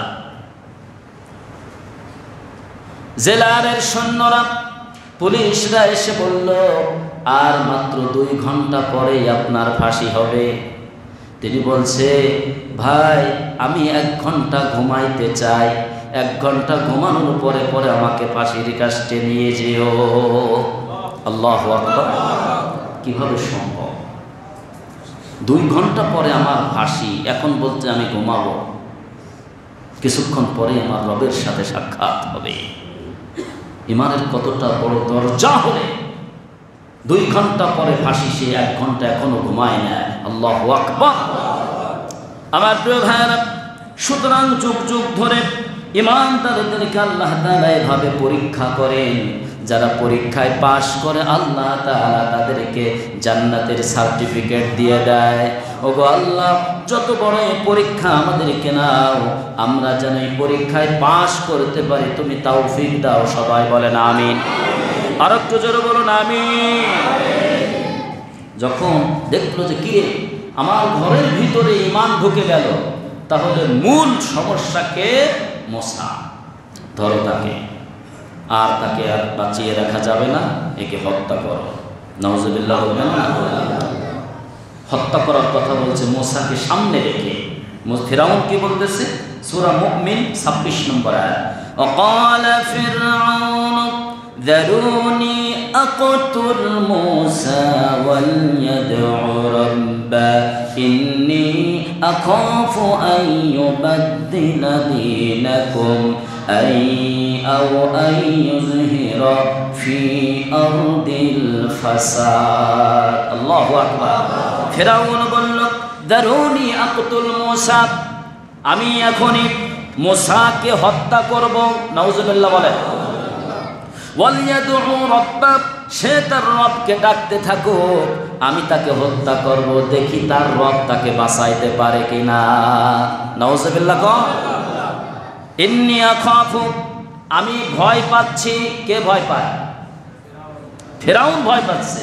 জেলারের সৈন্যরা, পুলিশরা এসে বলল, আর মাত্র 2 ঘন্টা পরেই আপনার ফাঁসি হবে। তিনি বলছে, ভাই আমি 1 ঘন্টা ঘুমাইতে চাই, 1 ঘন্টা ঘুমানোর পরে পরে আমাকে ফাঁসির কাষ্টে নিয়ে যেও। আল্লাহু আকবার। কিভাবে সম্ভব? 2 ঘন্টা পরে আমার ফাঁসি, এখন বলতে আমি ঘুমাবো। কিছুক্ষণ পরে আমার রবের সাথে সাক্ষাৎ হবে। ইমানের কতটা বড় দরজা হলে 2 ঘন্টা পরে ফাঁসি, সে 1 ঘন্টা এখনো ঘুমায় না। আল্লাহু আকবার। আমার প্রিয় ভাইরা, সুতরাং যুগ যুগ ধরে ইমানদারদেরকে আল্লাহ তাআলা এভাবে পরীক্ষা করেন। যারা পরীক্ষায় পাশ করে আল্লাহ তাআলা তাদেরকে জান্নাতের সার্টিফিকেট দিয়ে দেয়। ওগো আল্লাহ, যত বড় পরীক্ষা আমাদেরকে নাও, আমরা যেন এই পরীক্ষায় পাশ করতে পারি তুমি তৌফিক দাও। সবাই বলেন আমিন। আর একটু জোরে বলুন আমিন। যখন দেখলো যে কিরে আমার ঘরের ভিতরে ঈমান ঢুকে গেল, তাহলে মূল সমস্যাকে মোসা, ধরো তাকে, আর তাকে আর বাঁচিয়ে রাখা যাবে না, একে হত্যা করো। নাউজুবিল্লাহ বলবেন না? হত্যা করার কথা বলছে মোসাকে সামনে রেখে। ফিরাউন কি বলতেছে? সূরা মুমিন 26 নম্বর আয়াত, وقال فرعون ذروني أقتل موسى وليدع ربه إني أخاف أن يبدل دينكم أو أن يظهر في أرض الفساد। الله أكبر। ফিরাউন বলল, দারুনি আকতুল মুসা, আমি এখনই মুসাকে হত্যা করব। নাউজুবিল্লাহ বলে। ওয়ালিয়াদউ রাব্বা, সে তার রবকে ডাকতে থাকুক, আমি তাকে হত্যা করব, দেখি তার রব তাকে বাঁচাইতে পারে কিনা। নাউজুবিল্লাহ। ইন্নী আখাফু, আমি ভয় পাচ্ছি। কে ভয় পায়? ফিরাউন ভয় পাচ্ছে।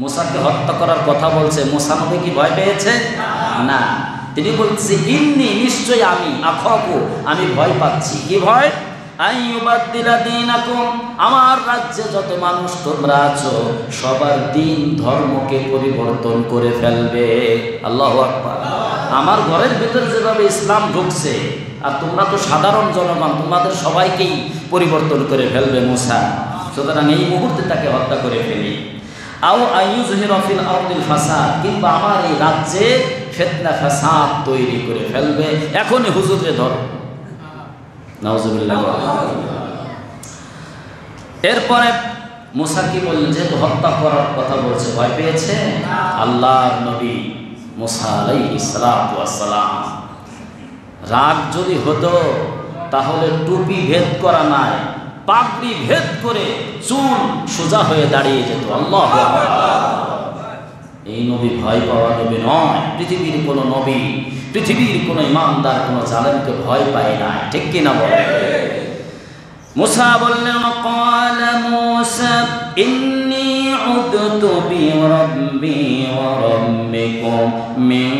মুসাকে হত্যা করার কথা বলছে, মুসা নবী কি ভয় পেয়েছে? না, তিনি বলছে ইন্নী, নিশ্চয় আমি, আখাফু, আমি ভয় পাচ্ছি। কি ভয়? আইয়ুবাদদিলা দীনাকুম, আমার রাজ্যে যত মানুষ তোমরা আছো সবার দিন ধর্মকে পরিবর্তন করে ফেলবে। আল্লাহু আকবার। আমার ঘরের ভিতরে যেভাবে ইসলাম ঢুকছে, আর তোমরা তো সাধারণ জনগণ, তোমাদের সবাইকেই পরিবর্তন করে ফেলবে মুসা। সুতরাং এই মুহূর্তে তাকে হত্যা করে ফেলি। আও আইয়ুযহিরা ফিল আরদিল ফাসাদ, কিংবা আমার এই রাজ্যে ফিতনা ফাসাদ তৈরি করে ফেলবে। এখনই হুজুরে ধরো। নাউজুবিল্লাহ। এরপরে মুসা কি বললেন? যেহেতু হত্যা করার কথা বলছে, ভয় পেয়েছে। আল্লাহর নবী মুসা আলাইহিস সালাতু ওয়াস সালাম, রাগ যদি হতো তাহলে টুপি ভেদ করা নাই, পাগড়ি ভেদ করে চুল সোজা হয়ে দাঁড়িয়ে যেত। আল্লাহু আকবার। এই নবী ভয় পাওয়া নবী নয়। পৃথিবীর কোনো নবী, পৃথিবীর কোনো ইমানদার কোনো জালেমকে ভয় পায় না। ঠিক কিনা বলে? মুসা বললেন, قال موسى إني عذت بربي وربكم من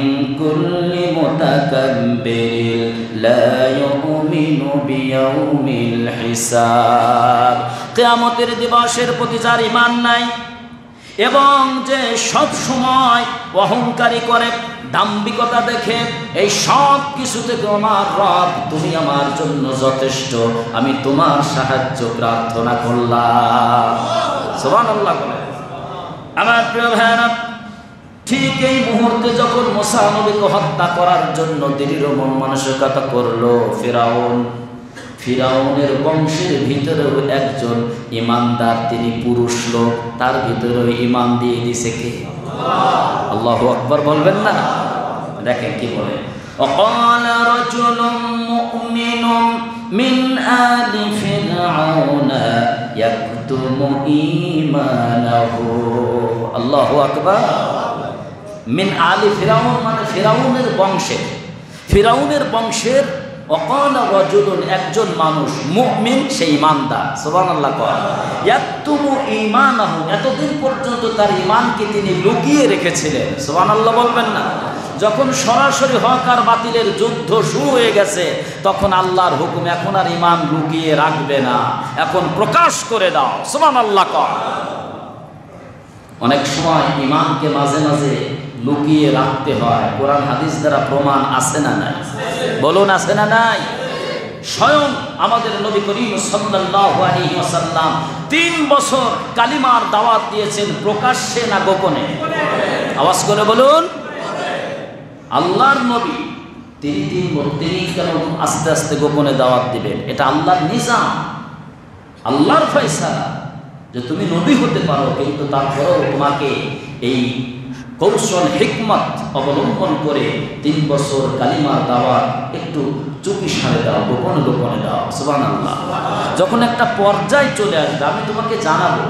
كل متكبر لا يؤمن بيوم الحساب। কিয়ামতের দিবসের প্রতি যার ঈমান নাই এবং যে সব সময় অহংকারী করে, দাম্ভিকতা দেখে, এই সব কিছু থেকে আমার রব তুমি আমার জন্য যথেষ্ট, আমি তোমার সাহায্য প্রার্থনা করলাম। সুবহানাল্লাহ বলে। আমার প্রিয় ভাইরা, ঠিক এই মুহূর্তে যখন মুসা নবীকে হত্যা করার জন্য দৃঢ় মন মানসিকতা করলো ফিরাউন, ফিরাউনের বংশের ভিতরেও একজন ইমানদার, তিনি পুরুষ লোক, তার ভিতরেও ইমান দিয়ে দিছে কে? আল্লাহু আকবার বলবেন না? দেখেন কি বলে, وقال رجل مؤمن من آل فرعون يكتم إيمانه। আল্লাহু আকবার। মিন আলি ফিরাউন মানে ফিরাউনের বংশের, ফিরাউনের বংশের। ওয়াকালা রাজুলুন, একজন মানুষ, মুমিন, সে ঈমানদার। সুবহানাল্লাহ। ইয়াকতুমু ঈমানাহু, এতদিন পর্যন্ত তার ঈমানকে তিনি লুকিয়ে রেখেছিলেন। সুবহানাল্লাহ বলবেন না? যখন সরাসরি হক আর বাতিলের যুদ্ধ শুরু হয়ে গেছে, তখন আল্লাহর হুকুম, এখন আর ঈমান লুকিয়ে রাখবে না, এখন প্রকাশ করে দাও। সুবহানাল্লাহ। অনেক সময় ঈমানকে মাঝে মাঝে লুকিয়ে রাখতে হয়। কোরআন হাদিস দ্বারা প্রমাণ আছে না নাই? বলুন, আছে না নাই? স্বয়ং আমাদের নবী করিম সাল্লাল্লাহু আলাইহি ওয়াসাল্লাম 3 বছর কালিমার দাওয়াত দিয়েছেন, প্রকাশ্যে না গোপনে? আওয়াজ করে বলুন। আল্লাহর নবী তিনি কেন আস্তে আস্তে গোপনে দাওয়াত দিবেন? এটা আল্লাহর নিজাম, আল্লাহর ফয়সালা যে তুমি নবী হতে পারো, কিন্তু তারপরেও তোমাকে এই কৌশল হিকমত অবলম্বন করে 3 বছর কালিমার দাওয়াত একটু চুপি সারে দাও, গোপনে গোপনে দাও। সুবহানাল্লাহ। যখন একটা পর্যায়ে চলে আসবে, আমি তোমাকে জানাবো,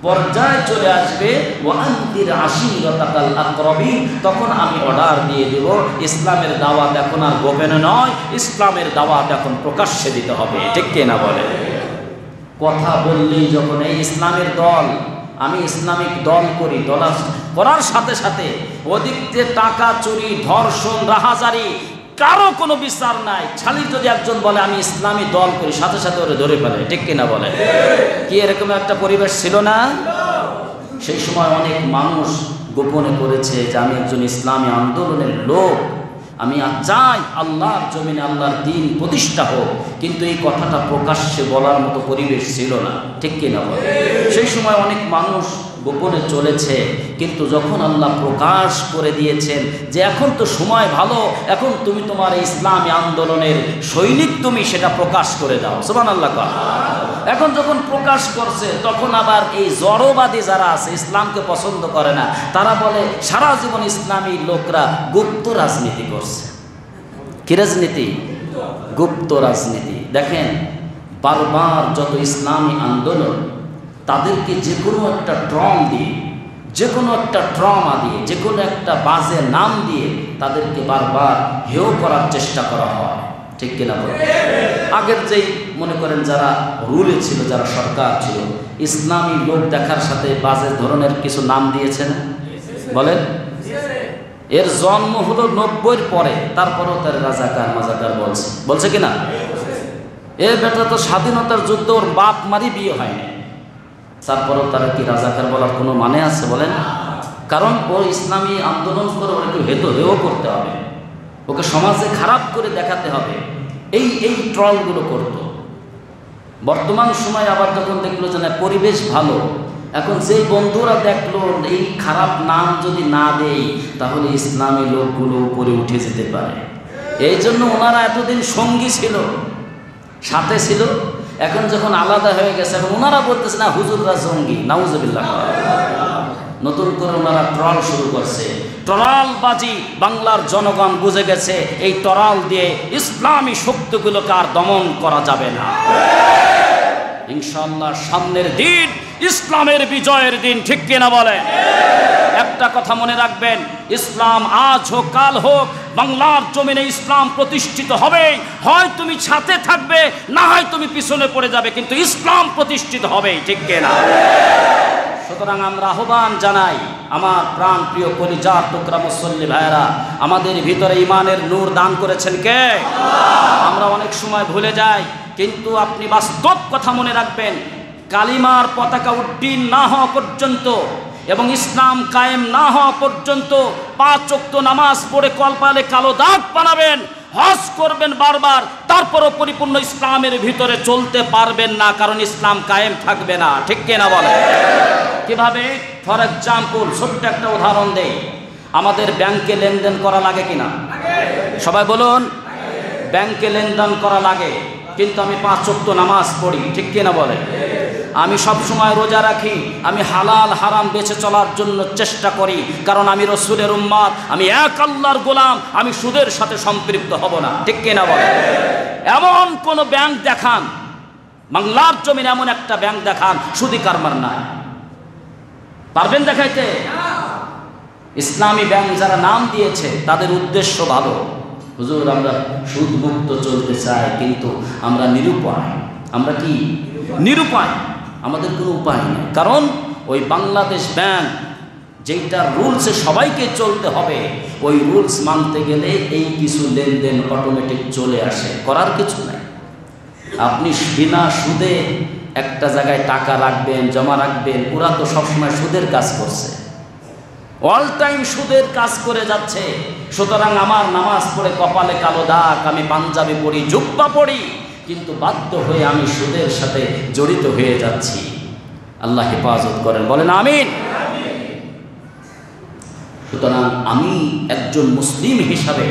পর্যায়ে চলে আসবে ওয়ানদির আশিরাতাকাল আকরাবিন, তখন আমি অর্ডার দিয়ে দেব ইসলামের দাওয়াত এখন আর গোপনে নয়, ইসলামের দাওয়াত এখন প্রকাশ্যে দিতে হবে। ঠিক কিনা বলে? কথা বললেই যখন এই ইসলামের দল, আমি ইসলামিক দল করি, দল করার সাথে সাথে ওদিক যে টাকা চুরি, ধর্ষণ, রাহাজারি, কারো কোনো বিচার নাই। খালি যদি একজন বলে আমি ইসলামী দল করি, সাথে সাথে ওরে ধরে ফেলে। ঠিক কিনা বলে? কি এরকম একটা পরিবেশ ছিল না? সেই সময় অনেক মানুষ গোপনে করেছে যে আমি একজন ইসলামী আন্দোলনের লোক, আমি চাই আল্লাহর জমিনে আল্লাহর দ্বীন প্রতিষ্ঠা হোক, কিন্তু এই কথাটা প্রকাশ্যে বলার মতো পরিবেশ ছিল না। ঠিক কিনা বলে? সেই সময় অনেক মানুষ গোপনে চলেছে, কিন্তু যখন আল্লাহ প্রকাশ করে দিয়েছেন যে এখন তো সময় ভালো, এখন তুমি তোমার এই ইসলামী আন্দোলনের সৈনিক, তুমি সেটা প্রকাশ করে দাও। সুবহানাল্লাহ। এখন যখন প্রকাশ করছে, তখন আবার এই জড়বাদী যারা আছে, ইসলামকে পছন্দ করে না, তারা বলে সারা জীবন ইসলামী লোকরা গুপ্ত রাজনীতি করছে। কি রাজনীতি? গুপ্ত রাজনীতি। দেখেন, বারবার যত ইসলামী আন্দোলন, তাদেরকে যে কোনো একটা ট্রম দিয়ে, যে কোনো একটা ট্রমা দিয়ে, যে কোনো একটা বাজে নাম দিয়ে তাদেরকে বারবার হেয় করার চেষ্টা করা হয়। ঠিক কিনা বলে? আগের যেই মনে করেন যারা রুলে ছিল, যারা সরকার ছিল, ইসলামী লোক দেখার সাথে বাজে ধরনের কিছু নাম দিয়েছেন, বলেন? এর জন্ম হলো 90-র পরে, তারপরেও তার রাজাকার মাজাকার বলছে কিনা? এর বেটা তো স্বাধীনতার যুদ্ধ ওর বাপ মারি বিয়ে হয়নি, তারপরেও তারা কি রাজাকার বলার কোনো মানে আছে? বলেন? কারণ ও ইসলামী আন্দোলন করে ওর একটু হেয় করতে হবে, ওকে সমাজে খারাপ করে দেখাতে হবে, এই ট্রলগুলো করত। বর্তমান সময় আবার যখন দেখলো যে না, পরিবেশ ভালো, এখন যেই বন্ধুরা দেখলো এই খারাপ নাম যদি না দেই, তাহলে ইসলামী লোকগুলো উপরে উঠে যেতে পারে। এই জন্য ওনারা এতদিন সঙ্গী ছিল, সাথে ছিল, এখন যখন আলাদা হয়ে গেছে, এখন ওনারা বলতেছে না হুজুররা জঙ্গি, নাউজুবিল্লাহ। নতুন করে ওনারা ট্রল শুরু করছে। ট্রলবাজি বাংলার জনগণ বুঝে গেছে, এই ট্রল দিয়ে ইসলামী শক্তিগুলোকে আর দমন করা যাবে না। ইনশাআল্লাহ সামনের দিন ইসলামের বিজয়ের দিন। ঠিক কিনা বলে? একটা কথা মনে রাখবেন, ইসলাম আজ হোক কাল হোক, বাংলার জমিনে ইসলাম প্রতিষ্ঠিত হবে। হয় তুমি সাথে থাকবে, না হয় তুমি পিছনে পড়ে যাবে, কিন্তু ইসলাম প্রতিষ্ঠিত হবে। ঠিক কিনা? সুতরাং আমরা আহ্বান জানাই, আমার প্রাণ প্রিয় কলিজার টুকরা মুসল্লি ভাইয়েরা, আমাদের ভিতরে ইমানের নূর দান করেছেন কে? আমরা অনেক সময় ভুলে যাই, কিন্তু আপনি বাস্তব কথা মনে রাখবেন, কালিমার পতাকা উড্ডীন না হওয়া পর্যন্ত এবং ইসলাম কায়েম না হওয়া পর্যন্ত 5 ওয়াক্ত নামাজ পড়ে কলপালে কালো দাগ বানাবেন, হজ করবেন বারবার, তারপরও পরিপূর্ণ ইসলামের ভিতরে চলতে পারবেন না, কারণ ইসলাম কায়েম থাকবে না। ঠিক কিনা বলে? কিভাবে? ফর এক্সাম্পল, ছোট্ট একটা উদাহরণ দেই। আমাদের ব্যাংকে লেনদেন করা লাগে কিনা? সবাই বলুন। ব্যাংকে লেনদেন করা লাগে, কিন্তু আমি 5 ওয়াক্ত নামাজ পড়ি। ঠিক কিনা বলে? আমি সব সময় রোজা রাখি, আমি হালাল হারাম বেঁচে চলার জন্য চেষ্টা করি, কারণ আমি রসুলের উম্মত, আমি এক আল্লাহর গোলাম, আমি সুদের সাথে সম্পৃক্ত হব না। ঠিক কিনা বলে? এমন কোন ব্যাংক দেখান, বাংলার জমিনে এমন একটা ব্যাংক দেখান সুদি কারবার নাই, পারবেন দেখাইতে? ইসলামী ব্যাংক যারা নাম দিয়েছে তাদের উদ্দেশ্য ভালো, হুজুর আমরা সুদ মুক্ত চলতে চাই, কিন্তু আমরা নিরুপায়। আমরা কি নিরুপায়? আমাদের কোনো উপায় নেই, কারণ ওই বাংলাদেশ ব্যাংক যেইটা রুলসে সবাইকে চলতে হবে, ওই রুলস মানতে গেলে এই কিছু লেনদেন অটোমেটিক চলে আসে, করার কিছু নাই। আপনি বিনা সুদে একটা জায়গায় টাকা রাখবেন, জমা রাখবেন, ওরা তো সবসময় সুদের কাজ করছে, অল টাইম সুদের কাজ করে যাচ্ছে। সুতরাং আমার নামাজ পড়ে কপালে কালো দাগ, আমি পাঞ্জাবি পড়ি, জুব্বা পড়ি, কিন্তু বাধ্য হয়ে আমি সুদের সাথে জড়িত হয়ে যাচ্ছি। আল্লাহ হেফাজত করেন, বলেন আমিন। সুতরাং আমি একজন মুসলিম হিসাবে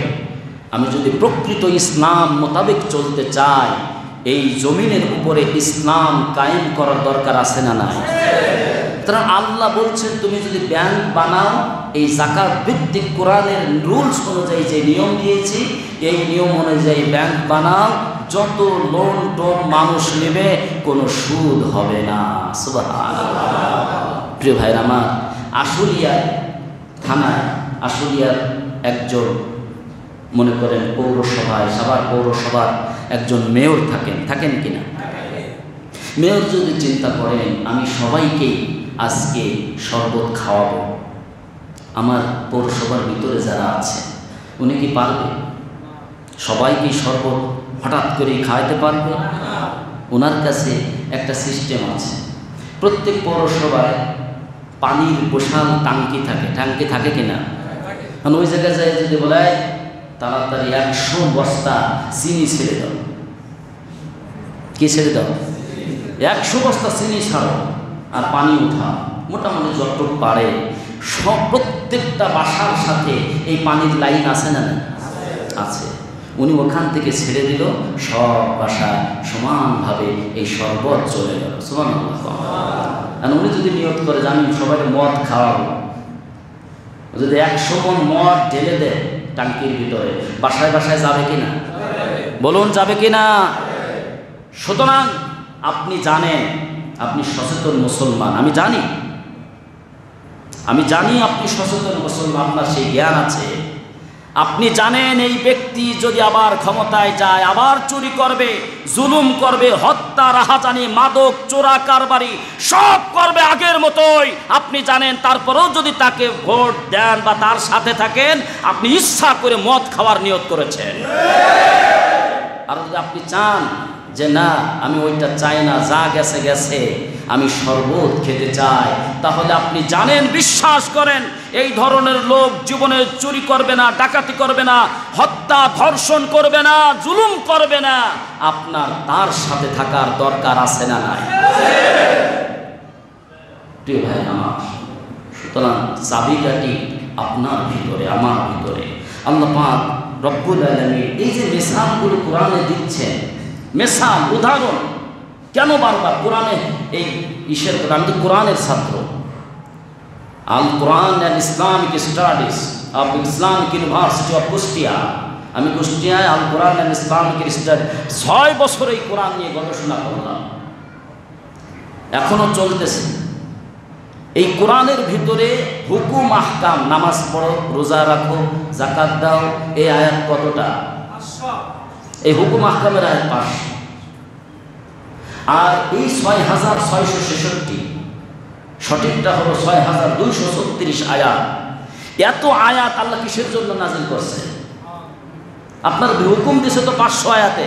আমি যদি প্রকৃত ইসলাম মোতাবেক চলতে চাই, এই জমিনের উপরে ইসলাম কায়েম করার দরকার আছে না নাই? সুতরাং আল্লাহ বলছেন তুমি যদি ব্যাংক বানাও, এই যাকাত ভিত্তিক কোরআনের রুলস অনুযায়ী যে নিয়ম দিয়েছি এই নিয়ম অনুযায়ী ব্যাংক বানাও, যত লোন টোন মানুষ নেবে কোনো সুদ হবে না। সুবহানাল্লাহ। প্রিয় ভাইরা আমার, আশুলিয়ার থানায়, আশুলিয়ার একজন মনে করেন পৌরসভায়, সাভার পৌরসভার একজন মেয়র থাকেন কিনা? মেয়র যদি চিন্তা করেন আমি সবাইকেই আজকে শরবত খাওয়াবো, আমার পৌরসভার ভিতরে যারা আছে উনি কি পারবে? সবাইকে শরবত হঠাৎ করে খাওয়াতে পারবে? ওনার কাছে একটা সিস্টেম আছে। প্রত্যেক পৌরসভায় পানির বিশাল টাঙ্কি থাকে কিনা? কারণ ওই জায়গায় যায় যদি বলে তাড়াতাড়ি 100 বস্তা চিনি ছেড়ে দাও, কি ছেড়ে দাও? 100 বস্তা চিনি ছাড়ো আর পানি উঠা, মোটামুটি যতটুকু পারে প্রত্যেকটা বাসার সাথে এই পানির লাইন আছে না? আছে। উনি ওখান থেকে ছেড়ে দিল, সব বাসায় সমানভাবে এই শরবত চলে গেল। সুবহানাল্লাহ। আর উনি যদি নিয়ত করে যে আমি সবাই মদ খাওয়াবো, যদি 100 মণ মদ ঢেলে দেয় টাঙ্কির ভিতরে, বাসায় বাসায় যাবে কিনা? বলুন যাবে কিনা? সুতরাং আপনি জানেন, আপনি সচেতন মুসলমান, আমি জানি আপনি সচেতন মুসলমান, আপনার সেই জ্ঞান আছে। আপনি জানেন এই ব্যক্তি যদি আবার ক্ষমতায় যায় আবার চুরি করবে, জুলুম করবে, হত্যা, রাহাজানি, মাদক, চোরা কারবারি সব করবে আগের মতোই। আপনি জানেন, তারপরেও যদি তাকে ভোট দেন বা তার সাথে থাকেন, আপনি ইচ্ছা করে মদ খাওয়ার নিয়ত করেছেন। আর যদি আপনি চান যে না আমি ওইটা চাই না, যা গেছে গেছে, আমি শরবত খেতে চাই, তাহলে আপনি জানেন, বিশ্বাস করেন এই ধরনের লোক জীবনে চুরি করবে না, ডাকাতি করবে না, হত্যা ধর্ষণ করবে না, জুলুম করবে না। আপনার তার সাথে থাকার দরকার আছে না নাই? প্রিয় ভাই আমার, সুতরাং চাবিকাঠি আপনার ভিতরে, আমার ভিতরে। আল্লাহ পাক রব্বুল আলামিন এই যে মিসালগুলো কোরআনে দিচ্ছেন, মিসাল, উদাহরণ, কেন বারবার কোরআনে এই ঈশ্বর? আমি তো কোরআনের ছাত্র। Al Quran and Islamic Studies of Islamic University of Kushtia. আমি কুষ্টিয়ায় Al Quran and Islamic Study 6 বছর এই কোরআন নিয়ে গবেষণা করলাম, এখনো চলতেছে। এই কোরআনের ভিতরে হুকুম আহকাম, নামাজ পড়ো, রোজা রাখো, যাকাত দাও, এই আয়াত কতটা? এই হুকুম আহকামের আয়াত 500। আর এই 6666, সঠিকটা হলো 6236 আয়াত। এত আয়াত আল্লাহ কিসের জন্য নাজিল করছে? আপনার হুকুম দিছে তো 500 আয়াতে।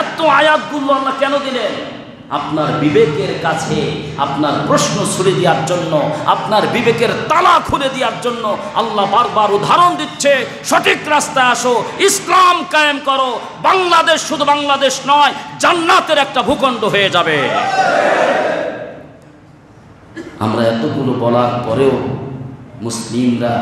এত আয়াতগুলো আল্লাহ কেন দিলেন? আপনার বিবেকের কাছে আপনার প্রশ্ন ছুড়ে দেওয়ার জন্য, আপনার বিবেকের তালা খুলে দেওয়ার জন্য আল্লাহ বারবার উদাহরণ দিচ্ছে, সঠিক রাস্তায় আসো, ইসলাম কায়েম করো, বাংলাদেশ শুধু বাংলাদেশ নয়, জান্নাতের একটা ভূখণ্ড হয়ে যাবে। আমরা এতগুলো বলার পরেও মুসলিমরা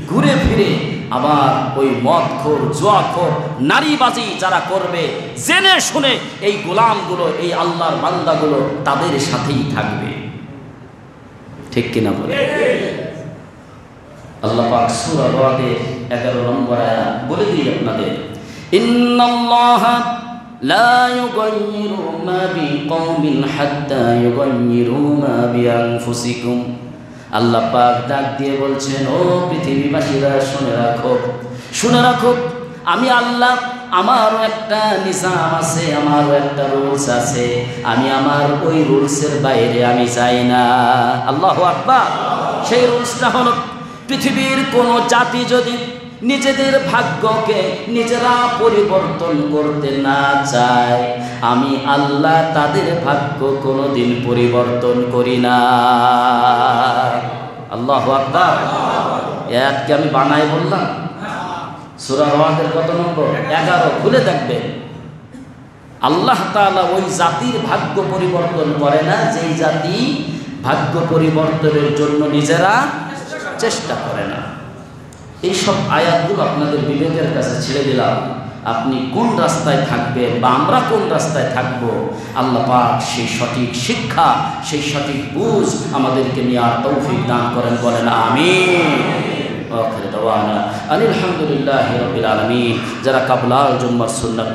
ঘুরে ফিরে আবার ওই মদখোর, জুয়াখোর, নারীবাজি যারা করবে, জেনে শুনে এই গোলামগুলো, এই আল্লাহর বান্দাগুলো তাদের সাথেই থাকবে। ঠিক কিনা বলে? আল্লাহ পাক সূরা রাদের 11 নম্বর আয়াত বলে দিই আপনাদের, ইন্নাল্লাহা লা ইউগাইয়িরু মা বিকওমিন হাত্তা ইউগাইয়িরু মা বিআনফুসিকুম। আল্লাহ পাক ডাক দিয়ে বলছেন, ও পৃথিবীবাসীরা শুনে রাখো, আমি আল্লাহ, আমারও একটা নিজাম আছে, আমারও একটা রুলস আছে, আমি আমার ওই রুলসের বাইরে আমি যাই না। আল্লাহু আকবার। সেই রুলসটা হলো, পৃথিবীর কোনো জাতি যদি নিজেদের ভাগ্যকে নিজেরা পরিবর্তন করতে না চায়, আমি আল্লাহ তাদের ভাগ্য কোনোদিন পরিবর্তন করি না। আল্লাহু আকবার। এয়াতকে আমি বানাই বললাম? সূরা রাদের কত নম্বর? 11। খুলে দেখবেন, আল্লাহ তাআলা ওই জাতির ভাগ্য পরিবর্তন করে না যেই জাতি ভাগ্য পরিবর্তনের জন্য নিজেরা চেষ্টা করে না। এইসব আয়াতগুলো আপনাদের বিবেকের কাছে ছেড়ে দিলাম। আপনি কোন রাস্তায় থাকবেন বা আমরা কোন রাস্তায় থাকব, আল্লাহ পাক সেই সঠিক শিক্ষা, সেই সঠিক বুঝ আমাদেরকে নেওয়ার তৌফিক দান করেন, বলেন আমিন। আখির দাওয়ানা আলহামদুলিল্লাহি রাব্বিল আলামিন। যারা কাবলাল জুম্মার সুন্নাত